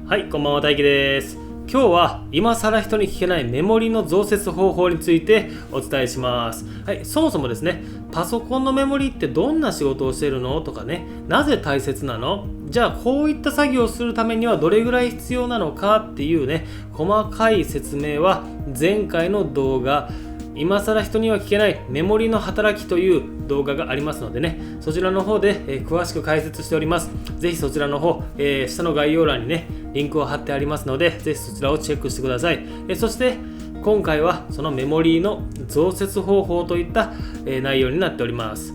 はい、こんばんは、大輝です。今日は今更人に聞けないメモリの増設方法についてお伝えします。はい、そもそもですね、パソコンのメモリってどんな仕事をしているのとかね、なぜ大切なの？じゃあこういった作業をするためにはどれぐらい必要なのかっていうね、細かい説明は前回の動画、今更人には聞けないメモリの働きという動画がありますのでね、そちらの方で、詳しく解説しております。ぜひそちらの方、下の概要欄にねリンクを貼ってありますので、ぜひそちらをチェックしてください。そして今回はそのメモリの増設方法といった、内容になっております。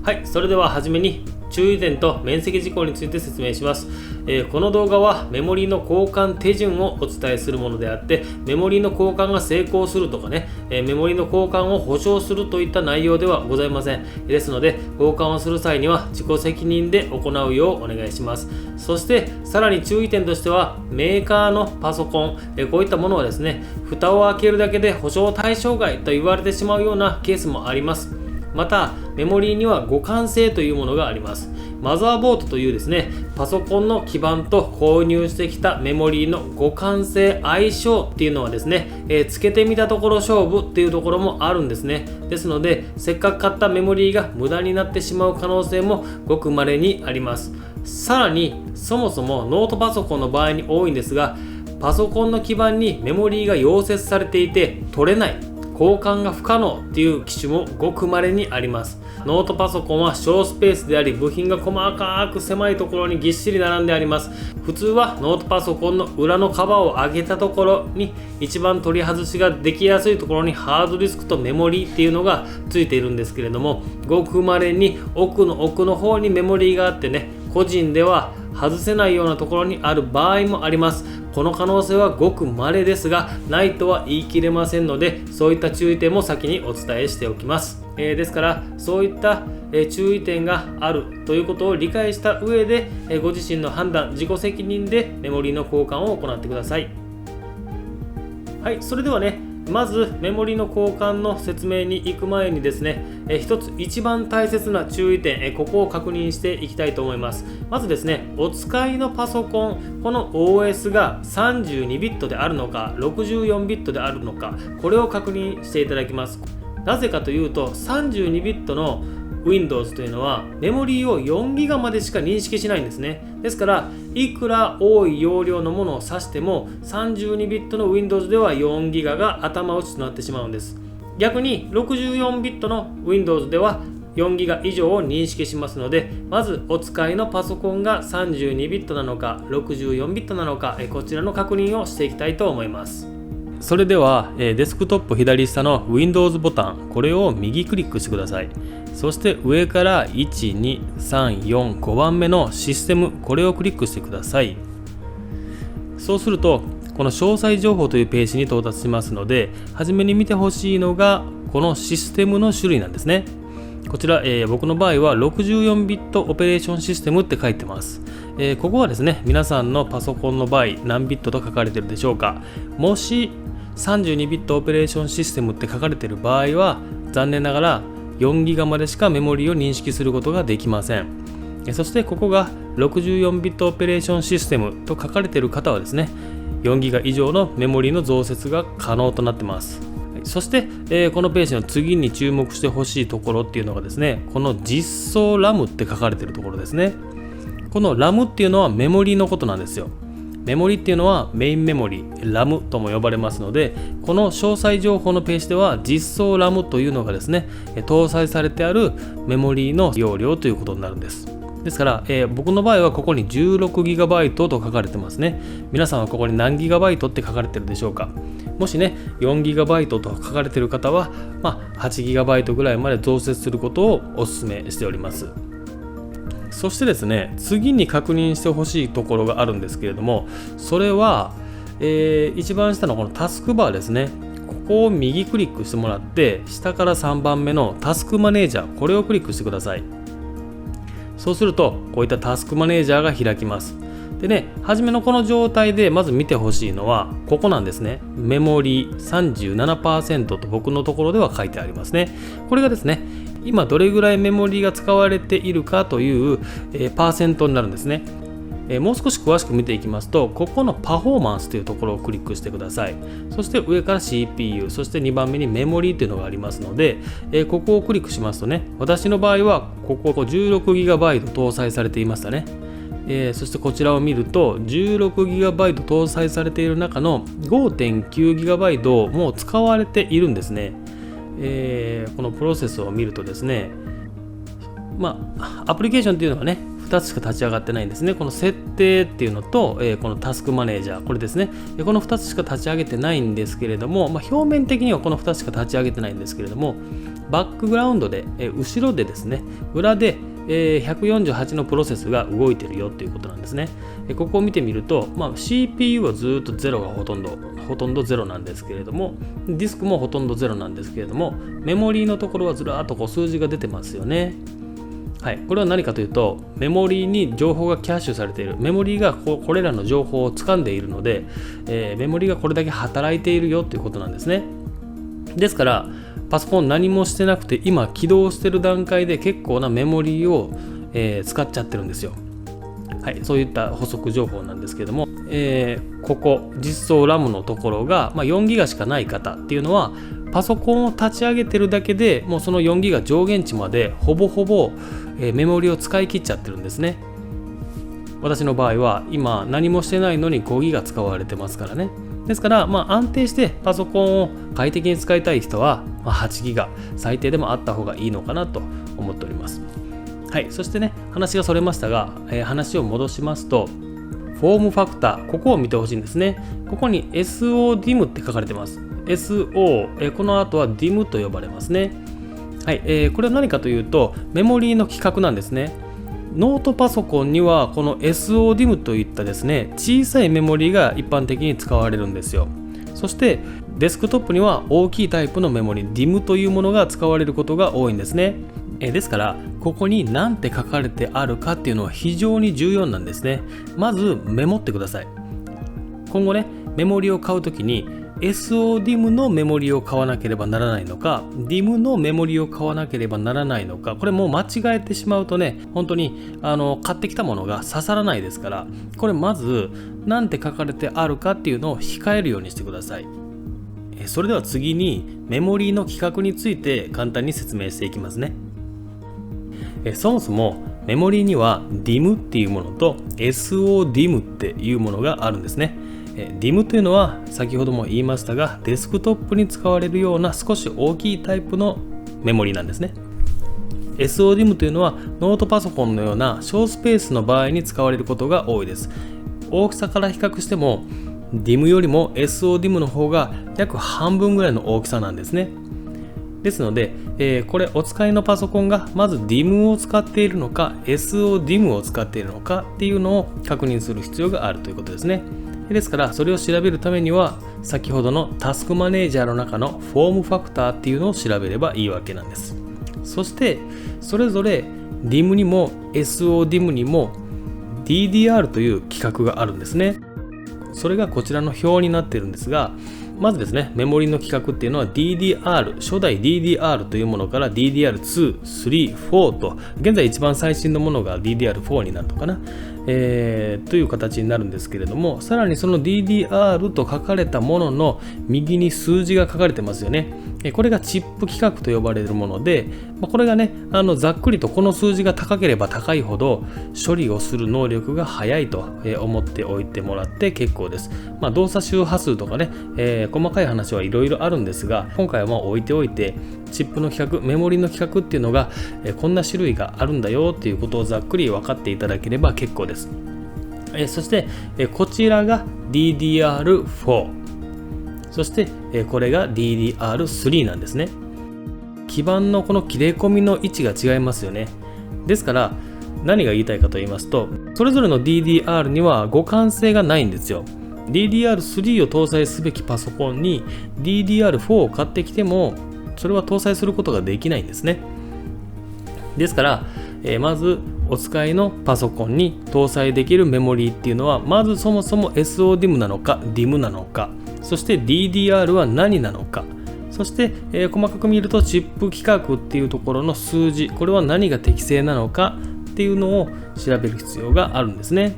はい、それでははじめに注意点と面積事項について説明します。この動画はメモリの交換手順をお伝えするものであって、メモリの交換が成功するとかね、メモリの交換を保証するといった内容ではございません。ですので交換をする際には自己責任で行うようお願いします。そしてさらに注意点としては、メーカーのパソコン、こういったものはですね、蓋を開けるだけで保証対象外と言われてしまうようなケースもあります。またメモリーには互換性というものがあります。マザーボードというですね、パソコンの基板と購入してきたメモリーの互換性相性っていうのはですね、つけてみたところ勝負っていうところもあるんですね。ですのでせっかく買ったメモリーが無駄になってしまう可能性もごく稀にあります。さらにそもそもノートパソコンの場合に多いんですが、パソコンの基板にメモリーが溶接されていて取れない、交換が不可能っていう機種もごく稀にあります。ノートパソコンは小スペースであり、部品が細かく狭いところにぎっしり並んであります。普通はノートパソコンの裏のカバーを上げたところに一番取り外しができやすいところにハードディスクとメモリーっていうのがついているんですけれども、ごく稀に奥の方にメモリーがあってね、個人では外せないようなところにある場合もあります。この可能性はごく稀ですが、ないとは言い切れませんので、そういった注意点も先にお伝えしておきます。ですからそういった、注意点があるということを理解した上で、ご自身の判断、自己責任でメモリーの交換を行ってください。はい、それではね、まずメモリの交換の説明に行く前にですね、一つ一番大切な注意点、ここを確認していきたいと思います。まずですね、お使いのパソコン、この OS が32ビットであるのか64ビットであるのか、これを確認していただきます。なぜかというと、32ビットの Windows というのはメモリーを 4GB までしか認識しないんですね。ですからいくら多い容量のものを指しても32ビットの Windows では 4GB が頭打ちとなってしまうんです。逆に64ビットの Windows では 4GB 以上を認識しますので、まずお使いのパソコンが32ビットなのか64ビットなのか、こちらの確認をしていきたいと思います。それではデスクトップ左下の Windows ボタン、これを右クリックしてください。そして上から1、2、3、4、5番目のシステム、これをクリックしてください。そうするとこの詳細情報というページに到達しますので、はじめに見てほしいのがこのシステムの種類なんですね。こちら、僕の場合は64ビットオペレーションシステムって書いてます。ここはですね、皆さんのパソコンの場合何ビットと書かれているでしょうか。もし32ビットオペレーションシステムって書かれている場合は、残念ながら4GB までしかメモリーを認識することができません。そしてここが64ビットオペレーションシステムと書かれている方はですね、4GB 以上のメモリーの増設が可能となっています。そして、このページの次に注目してほしいところっていうのがですね、この実装 RAM って書かれているところですね。この RAM っていうのはメモリーのことなんですよ。メモリっていうのはメインメモリ、RAM とも呼ばれますので、この詳細情報のページでは実装 RAM というのがですね、搭載されてあるメモリの容量ということになるんです。ですから、僕の場合はここに 16GB と書かれてますね。皆さんはここに何 GB って書かれてるでしょうか。もしね 4GB と書かれている方は、8GB ぐらいまで増設することをお勧めしております。そしてですね、次に確認してほしいところがあるんですけれども、それは、一番下のこのタスクバーですね。ここを右クリックしてもらって、下から3番目のタスクマネージャー、これをクリックしてください。そうするとこういったタスクマネージャーが開きます。でね、初めのこの状態でまず見てほしいのはここなんですね。メモリ 37% と僕のところでは書いてありますね。これがですね、今どれぐらいメモリが使われているかという、パーセントになるんですね。もう少し詳しく見ていきますと、ここのパフォーマンスというところをクリックしてください。そして上から CPU、そして2番目にメモリーというのがありますので、ここをクリックしますとね、私の場合はここ 16GB 搭載されていましたね。そしてこちらを見ると 16GB 搭載されている中の 5.9GB もう使われているんですね。このプロセスを見るとですね、アプリケーションっていうのはね2つしか立ち上がってないんですね。この設定っていうのと、このタスクマネージャー、これですね。この2つしか立ち上げてないんですけれども、表面的にはこの2つしか立ち上げてないんですけれども、バックグラウンドで、後ろでですね、裏で148のプロセスが動いてるよっていうことなんですね。ここを見てみると、CPU はずっと0がほとんど0なんですけれども、ディスクもほとんど0なんですけれども、メモリーのところはずらーっとこう数字が出てますよね。はい、これは何かというと、メモリーに情報がキャッシュされている、メモリーがこれらの情報を掴んでいるので、メモリーがこれだけ働いているよということなんですね。ですからパソコン何もしてなくて今起動している段階で結構なメモリーを、使っちゃってるんですよ。はい、そういった補足情報なんですけども、ここ実装 RAM のところが、4ギガしかない方っていうのはパソコンを立ち上げてるだけでもうその4ギガ上限値までほぼほぼ、メモリを使い切っちゃってるんですね。私の場合は今何もしてないのに5ギガ使われてますからね。ですから、安定してパソコンを快適に使いたい人は、8ギガ最低でもあった方がいいのかなと思っております。はい、そしてね、話がそれましたが、話を戻しますと、フォームファクター、ここを見てほしいんですね。ここに SODIMM って書かれてます。SO、この後は DIMM と呼ばれますね。はい、これは何かというと、メモリーの規格なんですね。ノートパソコンにはこの SODIMM といったですね、小さいメモリが一般的に使われるんですよ。そしてデスクトップには大きいタイプのメモリ DIMM というものが使われることが多いんですね。ですからここに何て書かれてあるかっていうのは非常に重要なんですね。まずメモってください。今後ね、メモリを買うときにSODIMM のメモリを買わなければならないのか DIMM のメモリを買わなければならないのか、これもう間違えてしまうとね、本当に買ってきたものが刺さらないですから、これまず何て書かれてあるかっていうのを控えるようにしてください。それでは次にメモリの規格について簡単に説明していきますね。そもそもメモリには DIMM っていうものと SODIMM っていうものがあるんですね。DIMM というのは先ほども言いましたが、デスクトップに使われるような少し大きいタイプのメモリなんですね。SODIMM というのはノートパソコンのような小スペースの場合に使われることが多いです。大きさから比較しても DIMM よりも SODIMM の方が約半分ぐらいの大きさなんですね。ですので、これお使いのパソコンがまず DIMM を使っているのか SODIMM を使っているのかっていうのを確認する必要があるということですね。ですからそれを調べるためには先ほどのタスクマネージャーの中のフォームファクターっていうのを調べればいいわけなんです。そしてそれぞれ DIMM にも SODIMM にも DDR という規格があるんですね。それがこちらの表になっているんですが、まずですね、メモリの規格っていうのは DDR、初代 DDR というものから DDR2、3、4と、現在一番最新のものが DDR4 になるのかな、という形になるんですけれども、さらにその DDR と書かれたものの右に数字が書かれてますよね。これがチップ規格と呼ばれるもので、これがね、ざっくりとこの数字が高ければ高いほど処理をする能力が速いと思っておいてもらって結構です。動作周波数とかね、細かい話はいろいろあるんですが、今回は置いておいてチップの規格、メモリの規格っていうのがこんな種類があるんだよっていうことをざっくり分かっていただければ結構です。そしてこちらが DDR4、そしてこれが DDR3 なんですね。基板のこの切れ込みの位置が違いますよね。ですから何が言いたいかと言いますと、それぞれの DDR には互換性がないんですよ。DDR3 を搭載すべきパソコンに DDR4 を買ってきてもそれは搭載することができないんですね。ですから、まずお使いのパソコンに搭載できるメモリーっていうのは、まずそもそも SODIMM なのか DIMM なのか、そして DDR は何なのか、そして、細かく見るとチップ規格っていうところの数字、これは何が適正なのかっていうのを調べる必要があるんですね。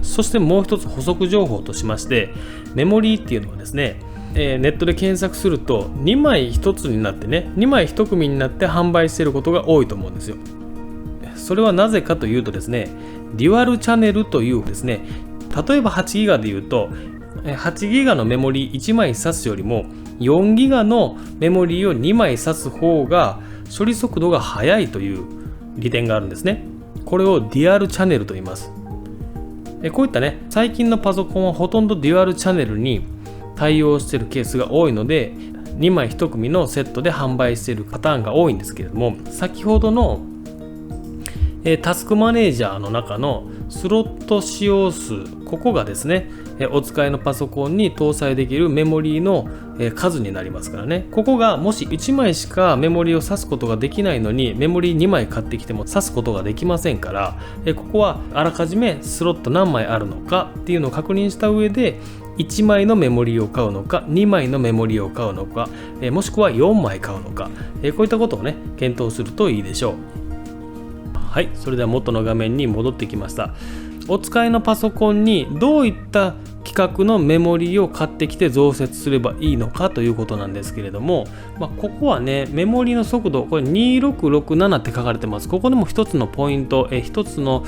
そしてもう一つ補足情報としまして、メモリーっていうのはですね、ネットで検索すると2枚1つになってね、2枚1組になって販売していることが多いと思うんですよ。それはなぜかというとですね、デュアルチャンネルというですね、例えば8ギガでいうと8ギガのメモリー1枚挿すよりも4ギガのメモリーを2枚挿す方が処理速度が速いという利点があるんですね。これをデュアルチャンネルと言います。こういったね、最近のパソコンはほとんどデュアルチャンネルに対応しているケースが多いので、2枚1組のセットで販売しているパターンが多いんですけれども、先ほどのタスクマネージャーの中のスロット使用数、ここがですね、お使いのパソコンに搭載できるメモリーの数になりますからね。ここがもし1枚しかメモリーを挿すことができないのに、メモリー2枚買ってきても挿すことができませんから、ここはあらかじめスロット何枚あるのかっていうのを確認した上で、1枚のメモリーを買うのか2枚のメモリーを買うのか、もしくは4枚買うのか、こういったことをね検討するといいでしょう。はい、それでは元の画面に戻ってきました。お使いのパソコンにどういった規格のメモリーを買ってきて増設すればいいのかということなんですけれども、ここはね、メモリーの速度、これ2667って書かれてます。ここでも一つのポイント、一つの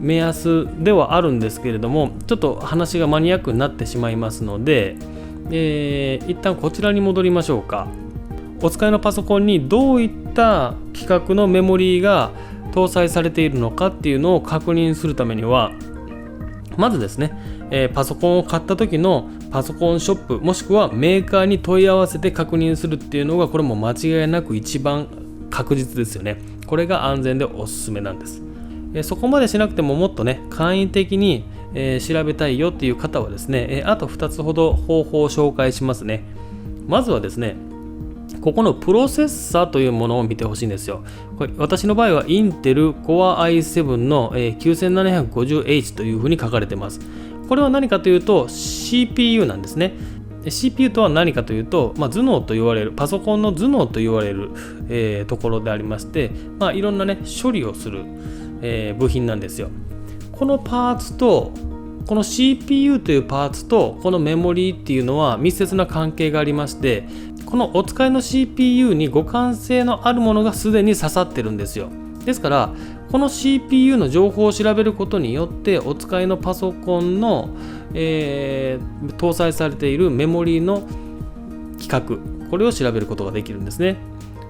目安ではあるんですけれども、ちょっと話がマニアックになってしまいますので、一旦こちらに戻りましょうか。お使いのパソコンにどういった規格のメモリーが搭載されているのかっていうのを確認するためには、まずですね、パソコンを買った時のパソコンショップもしくはメーカーに問い合わせて確認するっていうのが、これも間違いなく一番確実ですよね。これが安全でおすすめなんです。そこまでしなくてももっとね簡易的に、調べたいよっていう方はですね、あと2つほど方法を紹介しますね。まずはですね、ここのプロセッサーというものを見てほしいんですよ。これ私の場合はインテル Core i7 の 9750H というふうに書かれています。これは何かというと CPU なんですね。CPU とは何かというと、頭脳と言われる、パソコンの頭脳と言われる、ところでありまして、いろんなね処理をする、部品なんですよ。このパーツとこの CPU というパーツとこのメモリーっていうのは密接な関係がありまして、このお使いの CPU に互換性のあるものがすでに刺さってるんですよ。ですからこの CPU の情報を調べることによってお使いのパソコンの、搭載されているメモリーの規格、これを調べることができるんですね。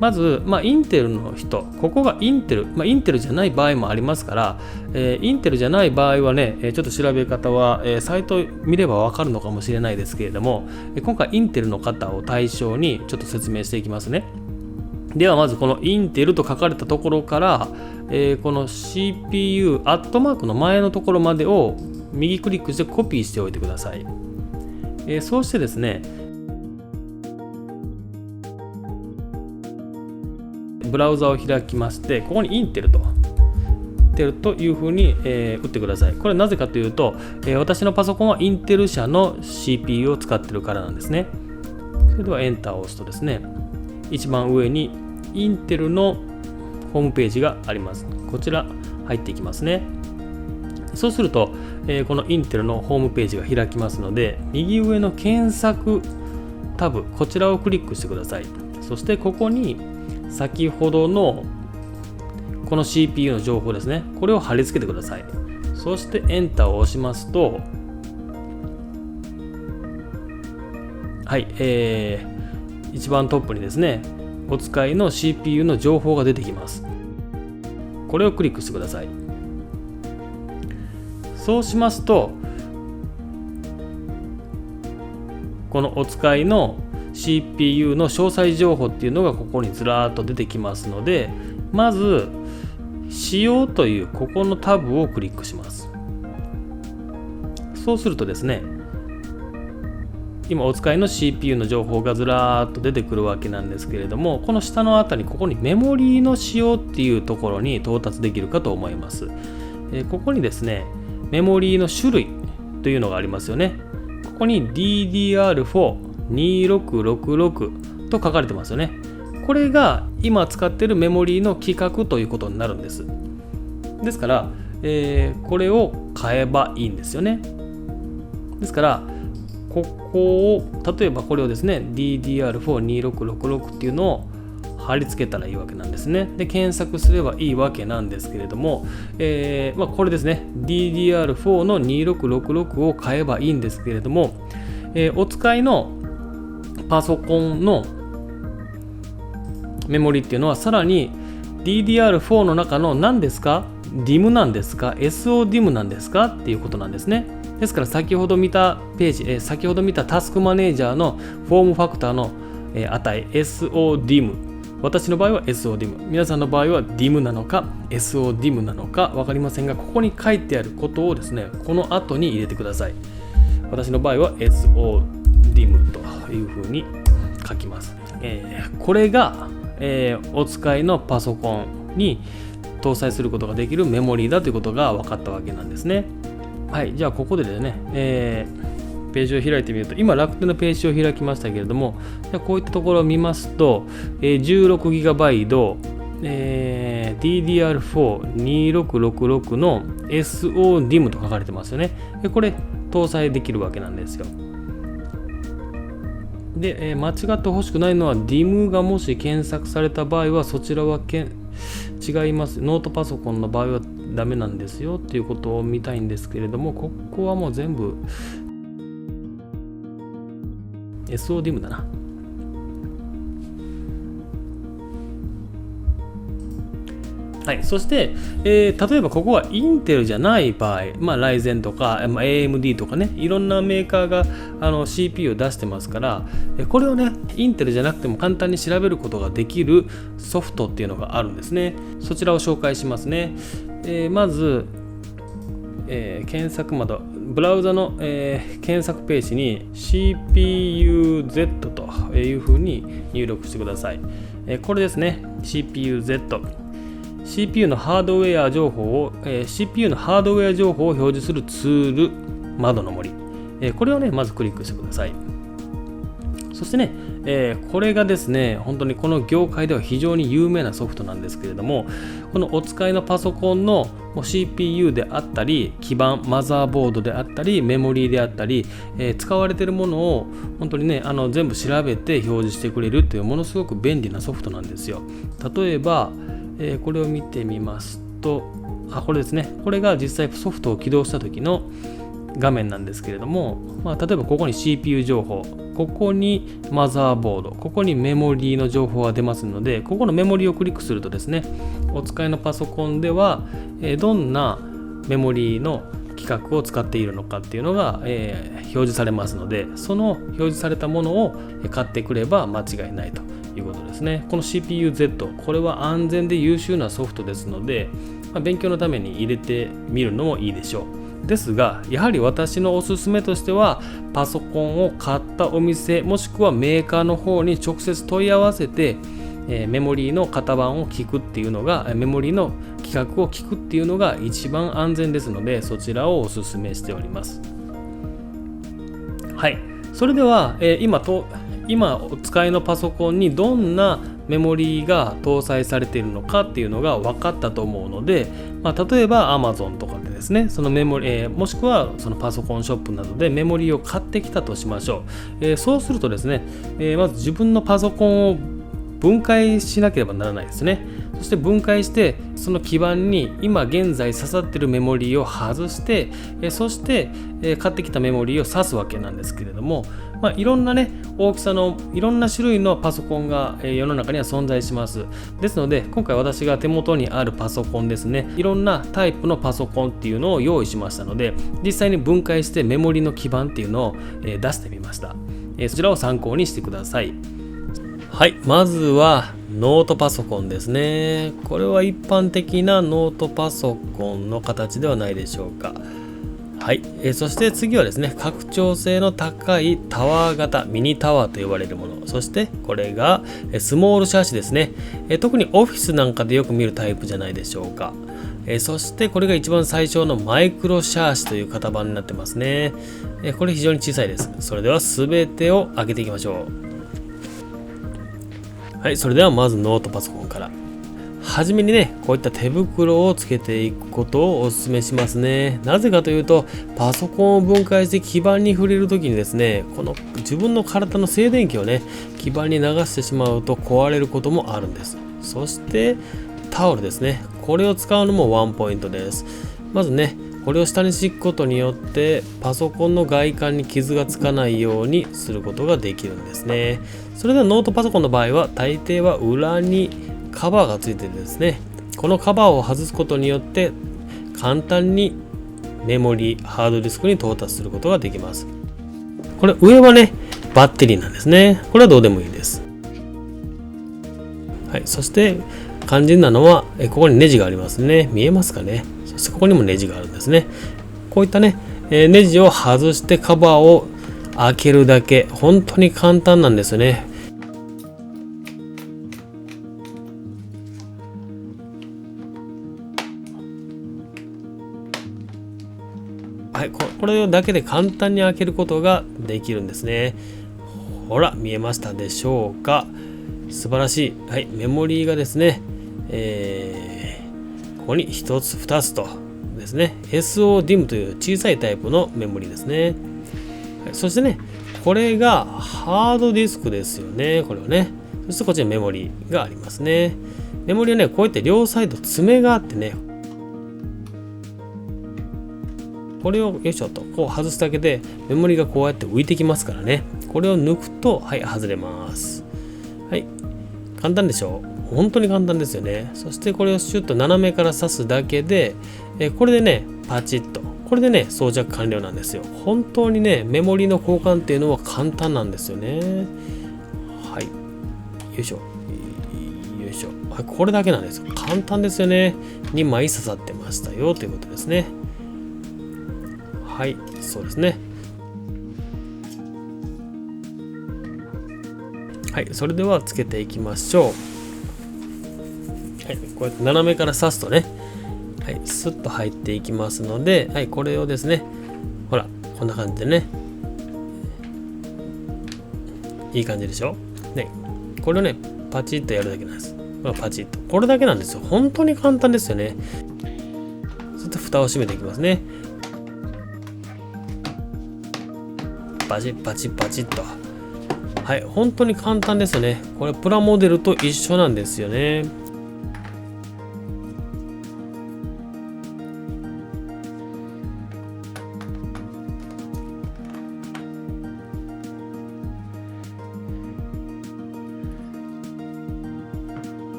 まず、インテルの人、ここがインテル、インテルじゃない場合もありますから、インテルじゃない場合はね、ちょっと調べ方は、サイト見ればわかるのかもしれないですけれども、今回インテルの方を対象にちょっと説明していきますね。ではまずこのインテルと書かれたところから、この CPU アットマークの前のところまでを右クリックしてコピーしておいてください。そうしてですね、ブラウザを開きまして、ここにインテルというふうに、打ってください。これはなぜかというと、私のパソコンはインテル社の CPU を使っているからなんですね。それではエンターを押すとですね、一番上にインテルのホームページがあります。こちら入っていきますね。そうすると、このインテルのホームページが開きますので、右上の検索タブ、こちらをクリックしてください。そしてここに先ほどのこの CPU の情報ですね、これを貼り付けてください。そしてエンターを押しますと、はい、一番トップにですね、お使いの CPU の情報が出てきます。これをクリックしてください。そうしますと、このお使いの CPU の詳細情報っていうのがここにずらーっと出てきますので、まず使用というここのタブをクリックします。そうするとですね、今お使いの CPU の情報がずらーっと出てくるわけなんですけれども、この下のあたり、ここにメモリーの使用っていうところに到達できるかと思います。ここにですね、メモリーの種類というのがありますよね。ここに DDR42666 と書かれてますよね。これが今使っているメモリーの規格ということになるんです。ですから、これを買えばいいんですよね。ですからここを例えばこれをですね DDR42666 っていうのを貼り付けたらいいわけなんですね。で検索すればいいわけなんですけれども、これですね DDR4 の2666を買えばいいんですけれども、お使いのパソコンのメモリっていうのはさらに DDR4 の中の何ですか DIMM なんですか SODIMM なんですかっていうことなんですね。ですから先ほど見たページ、先ほど見たタスクマネージャーのフォームファクターの値 SODIMM、 私の場合は SODIMM、 皆さんの場合は DIMM なのか SODIMM なのか分かりませんが、ここに書いてあることをですねこの後に入れてください。私の場合は SODIMM というふうに書きます。これが、お使いのパソコンに搭載することができるメモリーだということが分かったわけなんですね。はい、じゃあここでですね、ページを開いてみると、今楽天のページを開きましたけれども、じゃあこういったところを見ますと、16GB、DDR42666 の SODIMM と書かれてますよね。これ搭載できるわけなんですよ。で、間違ってほしくないのは DIMM がもし検索された場合はそちらは違います。ノートパソコンの場合はダメなんですよっていうことを見たいんですけれども、ここはもう全部 SODIMM だな。はい、そして、例えばここはインテルじゃない場合、ライゼンとか、AMD とかね、いろんなメーカーがCPU を出してますから、これをね、インテルじゃなくても簡単に調べることができるソフトっていうのがあるんですね。そちらを紹介しますね。まず、検索窓、ブラウザの、検索ページに CPUZ というふうに入力してください。これですね、CPU のハードウェア情報を、CPU のハードウェア情報を表示するツール窓の森、これをねまずクリックしてください。そしてね、これがですね本当にこの業界では非常に有名なソフトなんですけれども、このお使いのパソコンの CPU であったり基板マザーボードであったりメモリーであったり、使われているものを本当にね全部調べて表示してくれるというものすごく便利なソフトなんですよ。例えばこれを見てみますと、これですね。これが実際ソフトを起動した時の画面なんですけれども、例えばここに CPU 情報、ここにマザーボード、ここにメモリーの情報が出ますので、ここのメモリーをクリックするとですね、お使いのパソコンではどんなメモリーの規格を使っているのかっていうのが表示されますので、その表示されたものを買ってくれば間違いないということですね。この CPUZ、 これは安全で優秀なソフトですので、勉強のために入れてみるのもいいでしょう。ですが、やはり私のおすすめとしては、パソコンを買ったお店もしくはメーカーの方に直接問い合わせて、メモリーの型番を聞くっていうのが、メモリーの規格を聞くっていうのが一番安全ですので、そちらをおすすめしております。はい、それでは、今お使いのパソコンにどんなメモリーが搭載されているのかっていうのが分かったと思うので、例えば Amazon とかでですね、そのメモリー、もしくはそのパソコンショップなどでメモリーを買ってきたとしましょう。そうするとですね、まず自分のパソコンを分解しなければならないですね。そして分解してその基板に今現在刺さっているメモリーを外して、そして買ってきたメモリーを挿すわけなんですけれども、いろんなね大きさのいろんな種類のパソコンが世の中には存在します。ですので今回私が手元にあるパソコンですね、いろんなタイプのパソコンっていうのを用意しましたので、実際に分解してメモリの基板っていうのを出してみました。そちらを参考にしてください。はい、まずはノートパソコンですね。これは一般的なノートパソコンの形ではないでしょうか。はい、そして次はですね、拡張性の高いタワー型、ミニタワーと呼ばれるもの。そしてこれがスモールシャーシですね。特にオフィスなんかでよく見るタイプじゃないでしょうか。そしてこれが一番最小のマイクロシャーシという型番になってますね。これ非常に小さいです。それでは全てを開けていきましょう。はい、それではまずノートパソコンから。初めにね、こういった手袋をつけていくことをお勧めしますね。なぜかというと、パソコンを分解して基板に触れるときにですね、この自分の体の静電気をね、基板に流してしまうと壊れることもあるんです。そしてタオルですね。これを使うのもワンポイントです。まずね、これを下に敷くことによってパソコンの外観に傷がつかないようにすることができるんですね。それではノートパソコンの場合は大抵は裏にカバーがついててですね、このカバーを外すことによって簡単にメモリー、ハードディスクに到達することができます。これ上はね、バッテリーなんですね。これはどうでもいいです。はい、そして肝心なのはここにネジがありますね。見えますかね。そしてここにもネジがあるんですね。こういったね、ネジを外してカバーを開けるだけ、本当に簡単なんですよね。はい、これだけで簡単に開けることができるんですね。ほら、見えましたでしょうか。素晴らしい。はい、メモリーがですね、ここに1つ2つとですね、 SODIMM という小さいタイプのメモリーですね。はい、そしてね、これがハードディスクですよね。これはね。そしてこっちにメモリーがありますね。メモリーはね、こうやって両サイド爪があってね、これをよいしょとこう外すだけでメモリがこうやって浮いてきますからね。これを抜くと、はい、外れます。はい、簡単でしょう。本当に簡単ですよね。そしてこれをシュッと斜めから刺すだけで、これでね、パチッと、これでね、装着完了なんですよ。本当にね、メモリの交換っていうのは簡単なんですよね。はい、よいしょ、よいしょ。はい、これだけなんですよ。簡単ですよね。2枚刺さってましたよということですね。はい、そうですね。はい、それではつけていきましょう。はい、こうやって斜めから刺すとね、はい、スッと入っていきますので、はい、これをですね、ほら、こんな感じでね、いい感じでしょ。ね、これをね、パチッとやるだけなんです。パチッと。これだけなんですよ。本当に簡単ですよね。そして蓋を閉めていきますね。パチッパチッパチッと。はい、本当に簡単ですよね。これプラモデルと一緒なんですよね。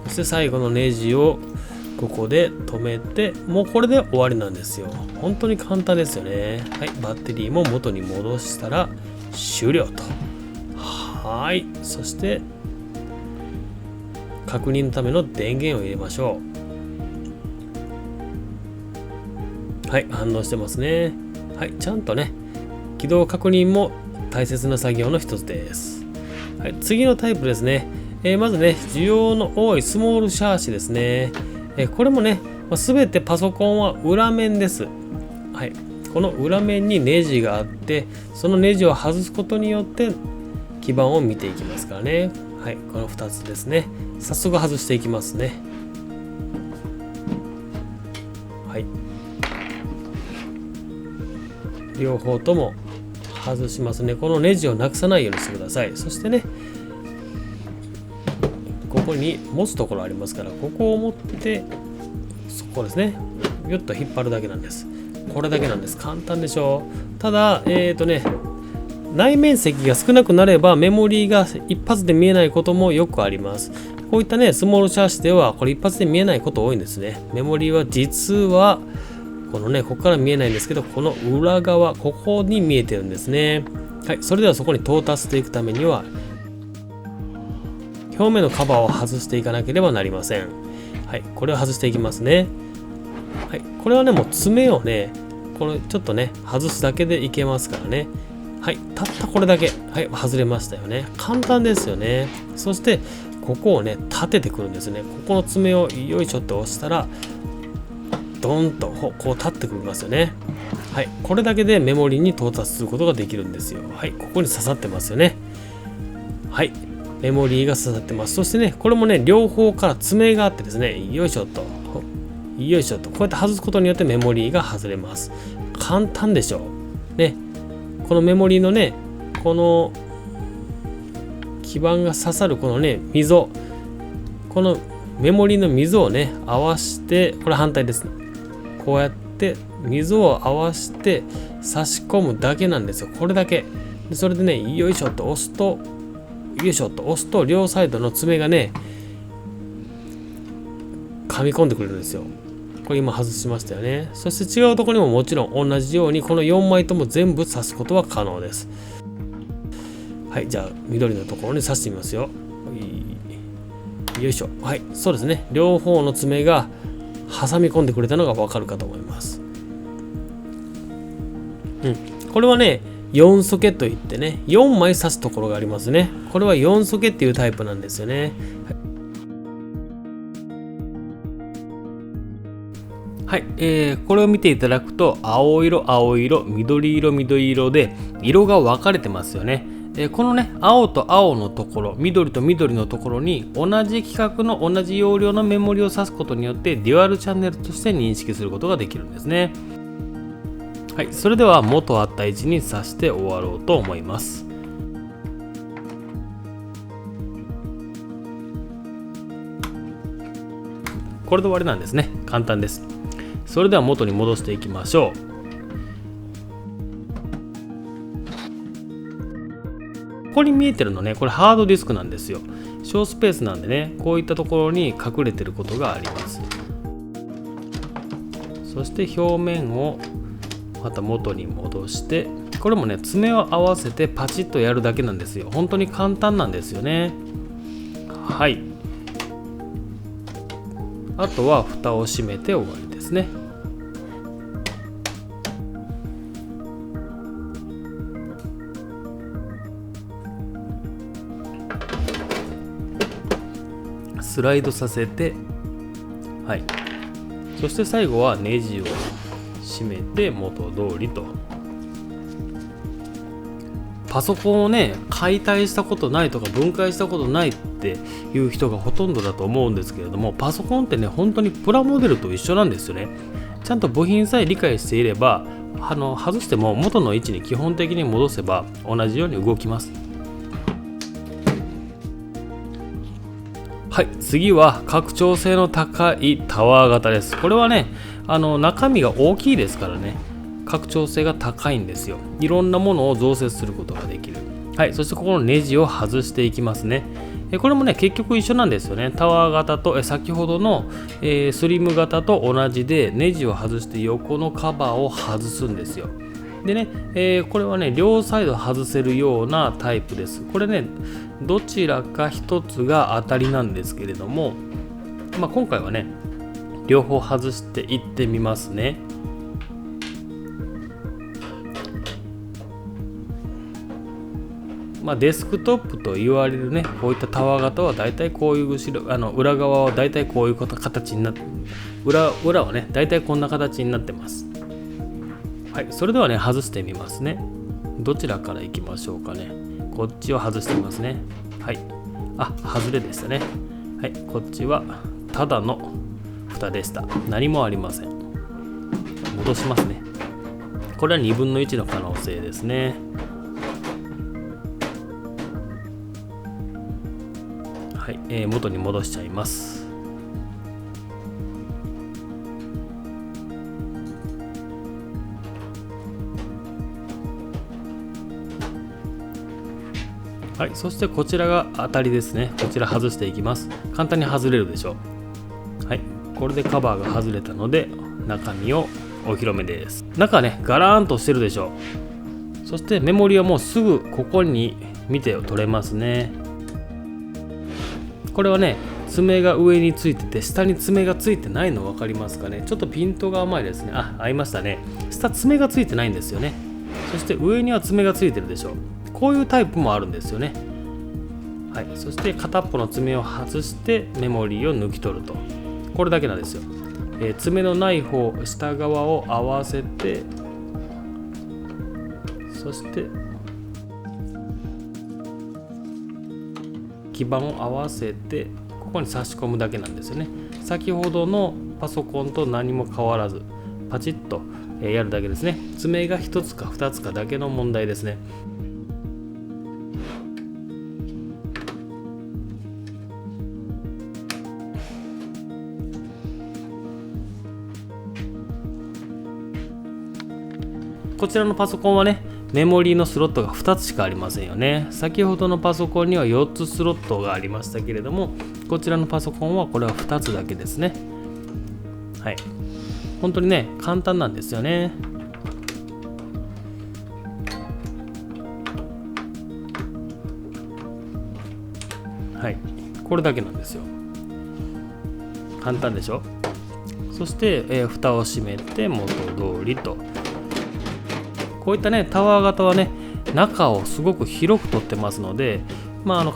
そして最後のネジをここで止めて、もうこれで終わりなんですよ。本当に簡単ですよね。はい、バッテリーも元に戻したら終了と。はい、そして確認のための電源を入れましょう。はい、反応してますね。はい、ちゃんとね、起動確認も大切な作業の一つです。はい、次のタイプですね。まずね、需要の多いスモールシャーシですね。これもね、すべてパソコンは裏面です。はい、この裏面にネジがあって、そのネジを外すことによって基板を見ていきますからね。はい、この2つですね。早速外していきますね。はい、両方とも外しますね。このネジをなくさないようにしてください。そしてね、ここに持つところありますから、ここを持ってそこですね、ギュッと引っ張るだけなんです。これだけなんです。簡単でしょう。ただ内面積が少なくなればメモリーが一発で見えないこともよくあります。こういったね、スモールシャーシではこれ一発で見えないこと多いんですね。メモリーは実はこのね、ここから見えないんですけど、この裏側、ここに見えてるんですね。はい、それではそこに到達していくためには表面のカバーを外していかなければなりません。はい、これを外していきますね。はい、これはね、もう爪をね、これちょっとね、外すだけでいけますからね。はい、たったこれだけ。はい、外れましたよね。簡単ですよね。そしてここをね、立ててくるんですね。ここの爪をよいしょって押したらドンとこう立ってくりますよね。はい、これだけでメモリに到達することができるんですよ。はい、ここに刺さってますよね。はい、メモリーが刺さってます。そしてね、これもね、両方から爪があってですね、よいしょと、よいしょと、こうやって外すことによってメモリーが外れます。簡単でしょね。このメモリーのね、この基板が刺さるこのね、溝、このメモリーの溝をね、合わして、これ反対ですね。こうやって溝を合わして差し込むだけなんですよ。これだけ。でそれでね、よいしょと押すと、よいしょと押すと、両サイドの爪がね、噛み込んでくれるんですよ。これ今外しましたよね。そして違うところにももちろん同じようにこの4枚とも全部刺すことは可能です。はい、じゃあ緑のところに刺してみますよ。よいしょ。はい、そうですね。両方の爪が挟み込んでくれたのがわかるかと思います。これはね、4ソケといってね、4枚刺すところがありますね。これは4ソケっていうタイプなんですよね。はい、これを見ていただくと青色、青色、緑色、緑色で色が分かれてますよね。このね、青と青のところ、緑と緑のところに同じ規格の同じ容量のメモリを挿すことによってデュアルチャンネルとして認識することができるんですね。はい、それでは元あった位置に挿して終わろうと思います。これで終わりなんですね。簡単です。それでは元に戻していきましょう。ここに見えてるのね、これハードディスクなんですよ。小スペースなんでね、こういったところに隠れてることがあります。そして表面をまた元に戻して、これもね、爪を合わせてパチッとやるだけなんですよ。本当に簡単なんですよね。はい。あとは蓋を閉めて終わりですね。スライドさせて、はい、そして最後はネジを締めて元通りと。パソコンをね、解体したことないとか分解したことないっていう人がほとんどだと思うんですけれども、パソコンってね、本当にプラモデルと一緒なんですよね。ちゃんと部品さえ理解していれば、外しても元の位置に基本的に戻せば同じように動きます。はい、次は拡張性の高いタワー型です。これはね、中身が大きいですからね、拡張性が高いんですよ。いろんなものを増設することができる。はい、そしてここのネジを外していきますね。これもね、結局一緒なんですよね。タワー型と先ほどのスリム型と同じで、ネジを外して横のカバーを外すんですよ。でね、これはね、両サイド外せるようなタイプです。これね、どちらか一つが当たりなんですけれども、今回はね、両方外していってみますね。デスクトップと言われるね、こういったタワー型はだいたいこういう裏側はだいたいこういう形になって、裏はね、だいたいこんな形になってます。はい、それではね、外してみますね。どちらからいきましょうかね。こっちを外してみますね。はい。外れでしたね。はい、こっちはただの蓋でした。何もありません。戻しますね。これは2分の1の可能性ですね。はい、元に戻しちゃいます。はい、そしてこちらが当たりですね。こちら外していきます。簡単に外れるでしょう。はい、これでカバーが外れたので中身をお披露目です。中はね、ガラーンとしてるでしょう。そしてメモリはもうすぐここに見て取れますね。これはね、爪が上についてて下に爪がついてないの分かりますかね。ちょっとピントが甘いですね。合いましたね。下爪がついてないんですよね。そして上には爪がついてるでしょう。こういうタイプもあるんですよね。はい、そして片っぽの爪を外してメモリーを抜き取ると。これだけなんですよ。爪のない方、下側を合わせて、そして基基板を合わせてここに差し込むだけなんですよね。先ほどのパソコンと何も変わらずパチッとやるだけですね。爪が1つか2つかだけの問題ですね。こちらのパソコンはね、メモリーのスロットが2つしかありませんよね。先ほどのパソコンには4つスロットがありましたけれども、こちらのパソコンはこれは2つだけですね。はい。本当にね、簡単なんですよね。はい。これだけなんですよ。簡単でしょ。そして、蓋を閉めて元通りと。こういったねタワー型はね中をすごく広く取ってますので、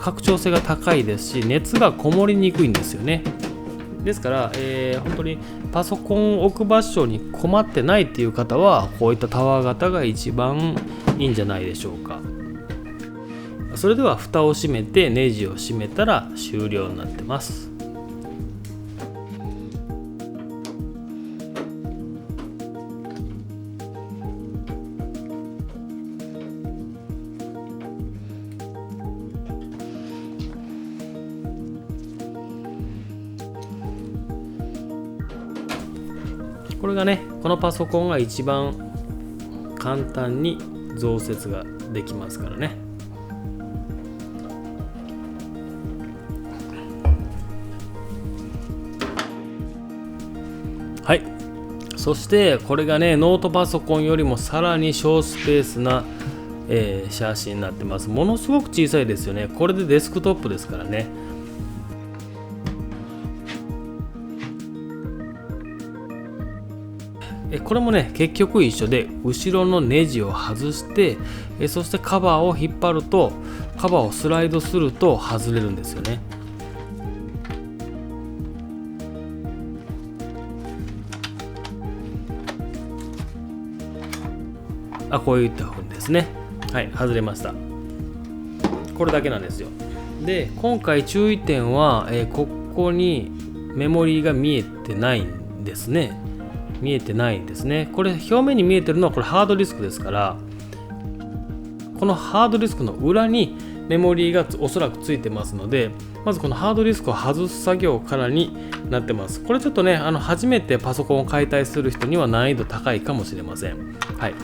拡張性が高いですし熱がこもりにくいんですよね。ですから、本当にパソコンを置く場所に困ってないっていう方はこういったタワー型が一番いいんじゃないでしょうか。それでは蓋を閉めてネジを閉めたら終了になってます。これがね、このパソコンが一番簡単に増設ができますからね。はい。そしてこれがね、ノートパソコンよりもさらに小スペースな、シャーシになってます。ものすごく小さいですよね。これでデスクトップですからね。これもね結局一緒で、後ろのネジを外してそしてカバーを引っ張ると、カバーをスライドすると外れるんですよね。こういった風にですね、はい、外れました。これだけなんですよ。で今回注意点は、ここにメモリーが見えてないんですね。見えてないんですね。これ表面に見えてるのはこれハードディスクですから、このハードディスクの裏にメモリーがおそらくついてますので、まずこのハードディスクを外す作業からになってます。これちょっとね初めてパソコンを解体する人には難易度高いかもしれません。はい。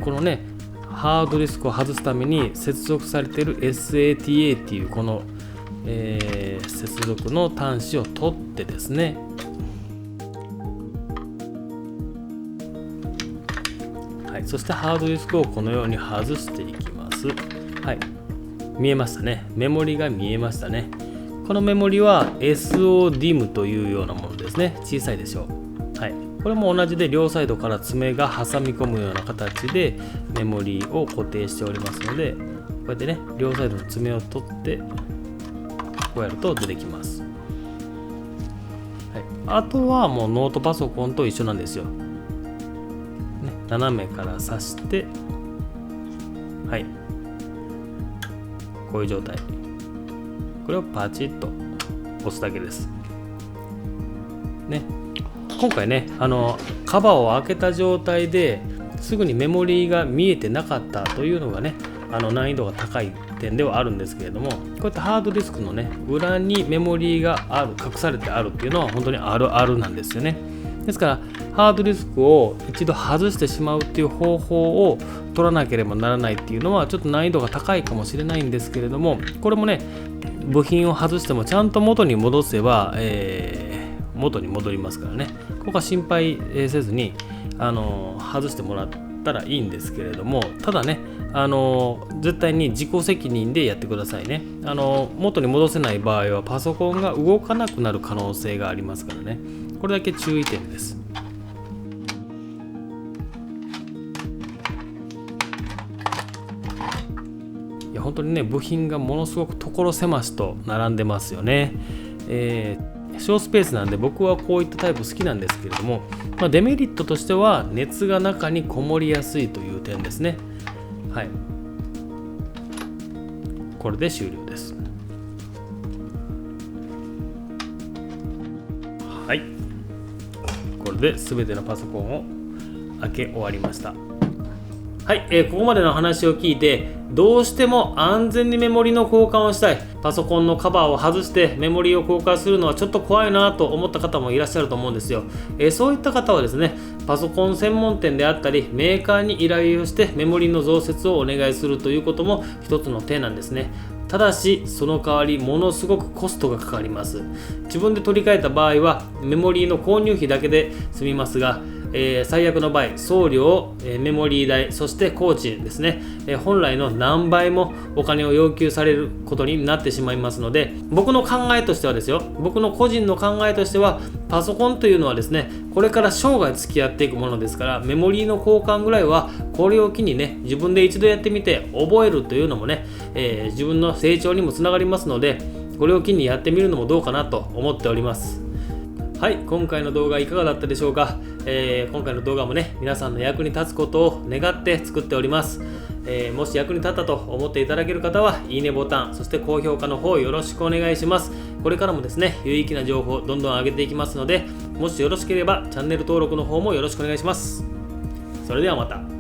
このねハードディスクを外すために接続されている SATA っていうこの、接続の端子を取ってですね、はい、そしてハードディスクをこのように外していきます。はい、見えましたね。メモリが見えましたね。このメモリは SODIMM というようなものですね。小さいでしょう。はい、これも同じで両サイドから爪が挟み込むような形でメモリを固定しておりますので、こうやってね両サイドの爪を取ってこうやると出てきます。はい、あとはもうノートパソコンと一緒なんですよ。斜めから刺して、はい、こういう状態。これをパチッと押すだけですね。今回ねカバーを開けた状態ですぐにメモリーが見えてなかったというのがね難易度が高い点ではあるんですけれども、こうやってハードディスクのね裏にメモリーがある、隠されてあるっていうのは本当にあるあるなんですよね。ですからハードディスクを一度外してしまうっていう方法を取らなければならないっていうのはちょっと難易度が高いかもしれないんですけれども、これもね部品を外してもちゃんと元に戻せば、元に戻りますからね。ここは心配せずに外してもらったらいいんですけれども、ただね絶対に自己責任でやってくださいね。元に戻せない場合はパソコンが動かなくなる可能性がありますからね。これだけ注意点です。いや本当にね部品がものすごく所狭しと並んでますよね。小スペースなんで僕はこういったタイプ好きなんですけれども、デメリットとしては熱が中にこもりやすいという点ですね。はい、これで終了です。はい、これで全てのパソコンを開け終わりました。はい、ここまでの話を聞いて、どうしても安全にメモリの交換をしたい、パソコンのカバーを外してメモリを交換するのはちょっと怖いなと思った方もいらっしゃると思うんですよ。そういった方はですね、パソコン専門店であったりメーカーに依頼をしてメモリの増設をお願いするということも一つの手なんですね。ただしその代わりものすごくコストがかかります。自分で取り替えた場合はメモリの購入費だけで済みますが、最悪の場合送料、メモリー代、そして工賃ですね、本来の何倍もお金を要求されることになってしまいますので、僕の考えとしてはですよ、僕の個人の考えとしては、パソコンというのはですね、これから生涯付き合っていくものですから、メモリーの交換ぐらいはこれを機にね、自分で一度やってみて覚えるというのもね、自分の成長にもつながりますので、これを機にやってみるのもどうかなと思っております。はい、今回の動画いかがだったでしょうか。今回の動画もね、皆さんの役に立つことを願って作っております。もし役に立ったと思っていただける方は、いいねボタン、そして高評価の方よろしくお願いします。これからもですね、有益な情報をどんどん上げていきますので、もしよろしければチャンネル登録の方もよろしくお願いします。それではまた。